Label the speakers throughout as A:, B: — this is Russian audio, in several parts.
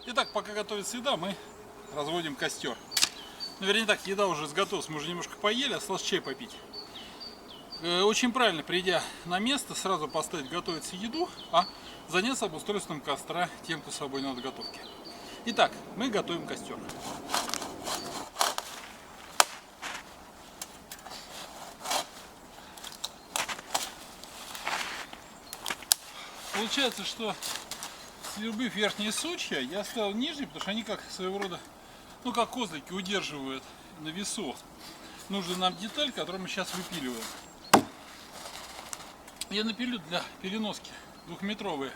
A: Итак, пока готовится еда, мы разводим костер. Ну, вернее так, еда уже сготовилась, мы уже немножко поели, осталось чай попить. Очень правильно, придя на место, сразу поставить готовиться еду, а заняться обустройством костра тем, кто свободен от готовки. Итак, мы готовим костер. Получается, что свербив верхние сучья, я оставил нижние, потому что они как своего рода, ну как козлики, удерживают на весу нужную нам деталь, которую мы сейчас выпиливаем. Я напилю для переноски двухметровые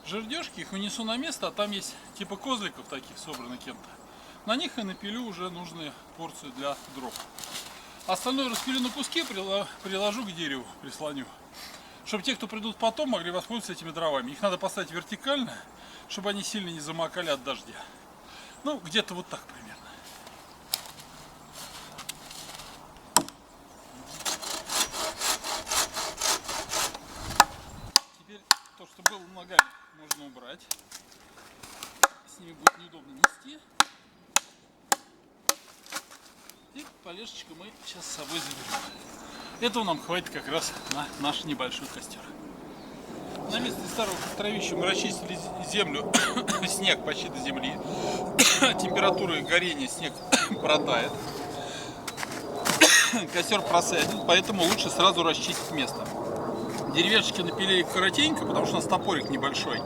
A: жердежки, их унесу на место, а там есть типа козликов таких, собраны кем-то. На них я напилю уже нужные порции для дров. Остальное распилю на куски, приложу к дереву, прислоню. Чтобы те, кто придут потом, могли воспользоваться этими дровами. Их надо поставить вертикально, чтобы они сильно не замокали от дождя. Ну, где-то вот так примерно. Теперь то, что было ногами, можно убрать. С ними будет неудобно нести. И полежечко мы сейчас с собой заберем. Этого нам хватит как раз на наш небольшой костер. На месте старого костровища мы расчистили землю, снег почти до земли. Температура горения снег протает. Костер просадит, поэтому лучше сразу расчистить место. Деревяшки напилили коротенько, потому что у нас топорик небольшой.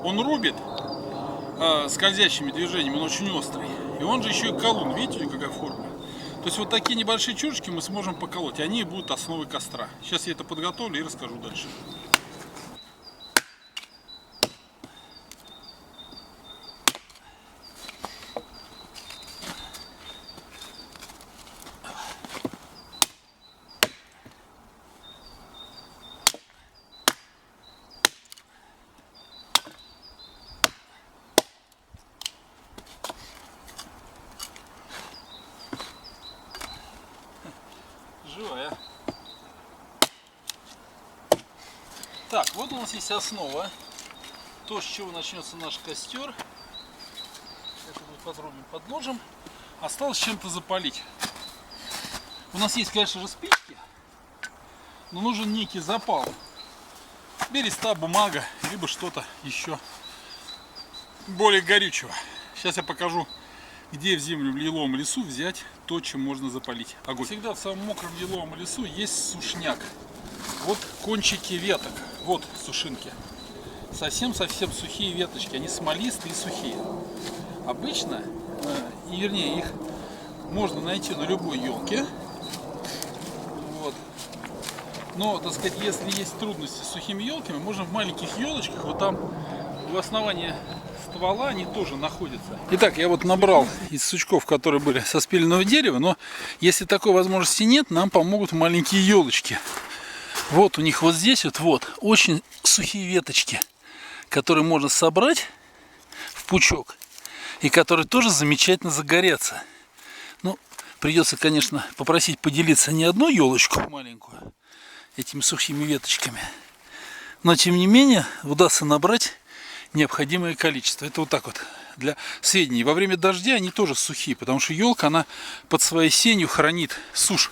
A: Он рубит скользящими движениями, он очень острый. И он же еще и колун, видите, какая форма? То есть вот такие небольшие чурочки мы сможем поколоть, они будут основой костра. Сейчас я это подготовлю и расскажу дальше. Живая. Так, вот у нас есть основа. То, с чего начнется наш костер. Это будет подрубим, подложим. Осталось чем-то запалить. У нас есть, конечно же, спички, но нужен некий запал. Береста, бумага, либо что-то еще более горючего. Сейчас я покажу, где в землю в лиловом лесу взять то, чем можно запалить огонь. Всегда в самом мокром лиловом лесу есть сушняк. Вот кончики веток, вот сушинки. Совсем-совсем сухие веточки, они смолистые и сухие. Обычно, вернее, их можно найти на любой елке. Вот. Но, так сказать, если есть трудности с сухими елками, можно в маленьких елочках, вот там у основания ствола они тоже находятся. Итак, я вот набрал из сучков, которые были со спиленного дерева, но если такой возможности нет, нам помогут маленькие елочки. Вот у них вот здесь вот очень сухие веточки, которые можно собрать в пучок и которые тоже замечательно загорятся. Ну, придется, конечно, попросить поделиться не одну елочку маленькую этими сухими веточками, но тем не менее удастся набрать необходимое количество. Это вот так вот для сведения. Во время дождя они тоже сухие, потому что елка, она под своей сенью хранит сушь.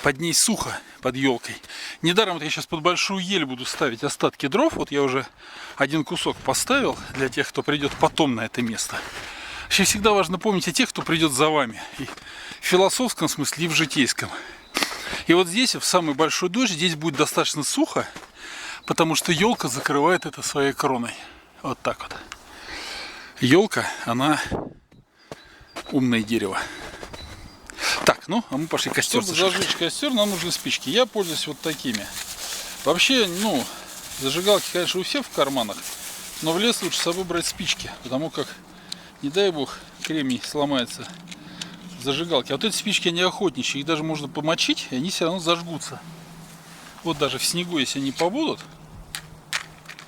A: Под ней сухо, под елкой. Недаром вот я сейчас под большую ель буду ставить остатки дров. Вот я уже один кусок поставил для тех, кто придет потом на это место. Вообще всегда важно помнить о тех, кто придет за вами. И в философском смысле, и в житейском. И вот здесь, в самый большой дождь, здесь будет достаточно сухо, потому что елка закрывает это своей кроной. Вот так вот. Елка, она умное дерево. Так, ну, а мы пошли костер. Чтобы зажечь костер, нам нужны спички. Я пользуюсь вот такими. Вообще, ну, зажигалки, конечно, у всех в карманах, но в лес лучше с собой брать спички, потому как, не дай бог, кремний сломается зажигалки. А вот эти спички, они охотничьи, их даже можно помочить, и они все равно зажгутся. Вот даже в снегу, если они побудут,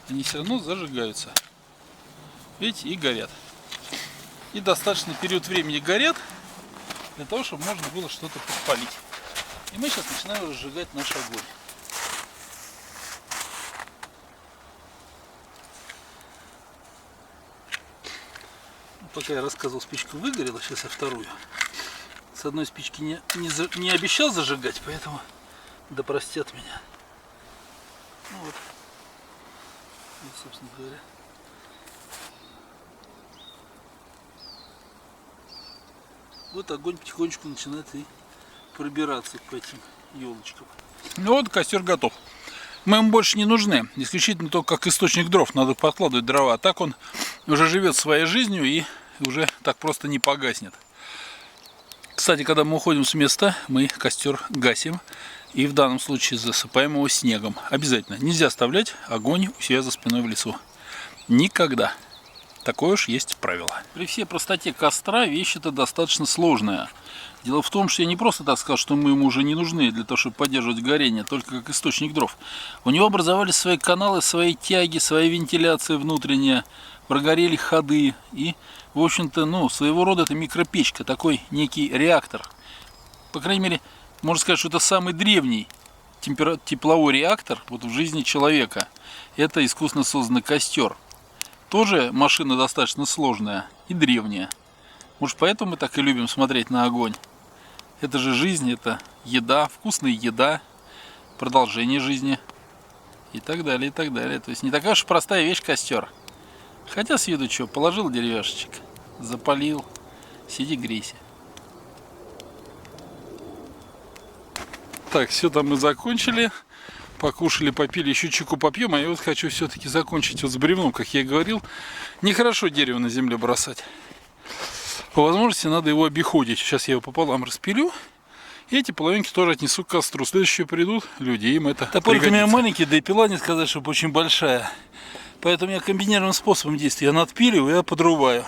A: они все равно зажигаются. Видите, и горят. И достаточный период времени горят, для того, чтобы можно было что-то подпалить. И мы сейчас начинаем разжигать наш огонь. пока я рассказывал, спичка выгорела, сейчас я вторую. С одной спички не обещал зажигать, поэтому да простят меня. Ну вот, собственно говоря. Вот огонь потихонечку начинает и пробираться по этим елочкам. Ну вот, костер готов. Мы ему больше не нужны, исключительно только как источник дров, надо подкладывать дрова. А так он уже живет своей жизнью и уже так просто не погаснет. Кстати, когда мы уходим с места, мы костер гасим. И в данном случае засыпаем его снегом. Обязательно. Нельзя оставлять огонь у себя за спиной в лесу. Никогда. Такое уж есть правило. При всей простоте костра вещь это достаточно сложная. Дело в том, что я не просто так сказал, что мы ему уже не нужны для того, чтобы поддерживать горение, только как источник дров. У него образовались свои каналы, свои тяги, своя вентиляция внутренняя, прогорели ходы. И, в общем-то, ну, своего рода это микропечка, такой некий реактор. По крайней мере, можно сказать, что это самый древний тепловой реактор вот в жизни человека. Это искусственно созданный костер. Тоже машина достаточно сложная и древняя. Может, поэтому мы так и любим смотреть на огонь. Это же жизнь, это еда, вкусная еда, продолжение жизни и так далее, и так далее. То есть не такая уж простая вещь костер. Хотя с виду что, положил деревяшечек, запалил, сиди грейся. Так, все там мы закончили. Покушали, попили, еще чайку попьем. А я вот хочу все-таки закончить вот с бревном, как я и говорил. Нехорошо дерево на земле бросать. По возможности надо его обиходить. Сейчас я его пополам распилю. И эти половинки тоже отнесу к костру. Следующие придут люди, им это топорик у меня маленький, да и пила не сказать, чтобы очень большая. Поэтому я комбинированным способом действую. Я надпиливаю, я подрубаю.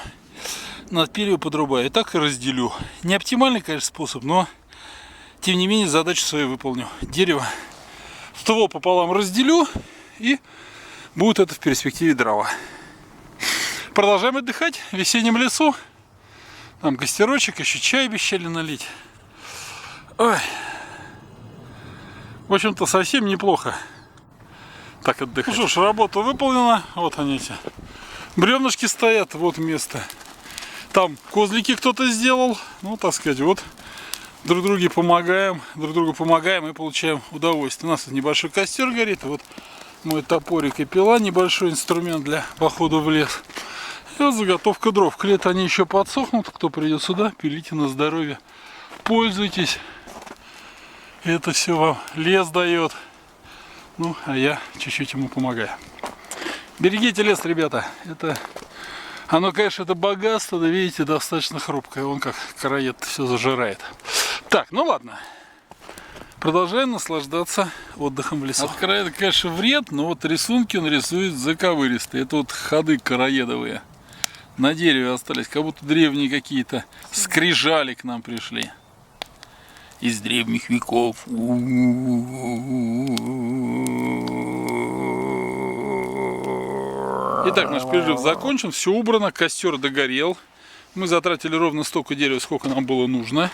A: Надпиливаю, подрубаю. И так и разделю. Не оптимальный, конечно, способ, но тем не менее задачу свою выполню. Дерево ствол пополам разделю, и будет это в перспективе дрова. Продолжаем отдыхать в весеннем лесу. Там костерочек, еще чай обещали налить. Ой. В общем-то, совсем неплохо так отдыхать. Ну что ж, работа выполнена. Вот они эти бревнышки стоят, вот место. Там козлики кто-то сделал. Ну, так сказать, вот. Друг другу помогаем и получаем удовольствие. У нас небольшой костер горит. Вот мой топорик и пила, небольшой инструмент для похода в лес. И вот заготовка дров. К лету они еще подсохнут. Кто придет сюда, пилите на здоровье. Пользуйтесь. Это все вам лес дает. Ну, а я чуть-чуть ему помогаю. Берегите лес, ребята. Оно, конечно, это богатство, да видите, достаточно хрупкое. Вон как короед все зажирает. Так, ну ладно. Продолжаем наслаждаться отдыхом в лесу. От короеда, конечно, вред, но вот рисунки он рисует заковыристые. Это вот ходы короедовые. На дереве остались, как будто древние какие-то скрижали к нам пришли. Из древних веков. Итак, наш перерыв закончен, все убрано, костер догорел. Мы затратили ровно столько дерева, сколько нам было нужно.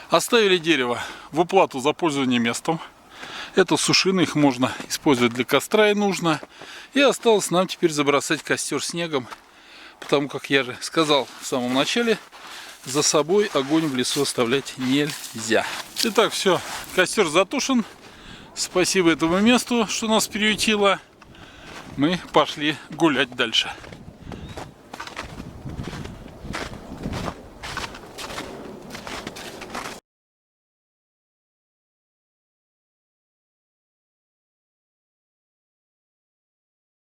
A: Оставили дерево в уплату за пользование местом. Это сушины, их можно использовать для костра и нужно. И осталось нам теперь забросать костер снегом, потому как я же сказал в самом начале, за собой огонь в лесу оставлять нельзя. Итак, все, костер затушен. Спасибо этому месту, что нас приютило. Мы пошли гулять дальше.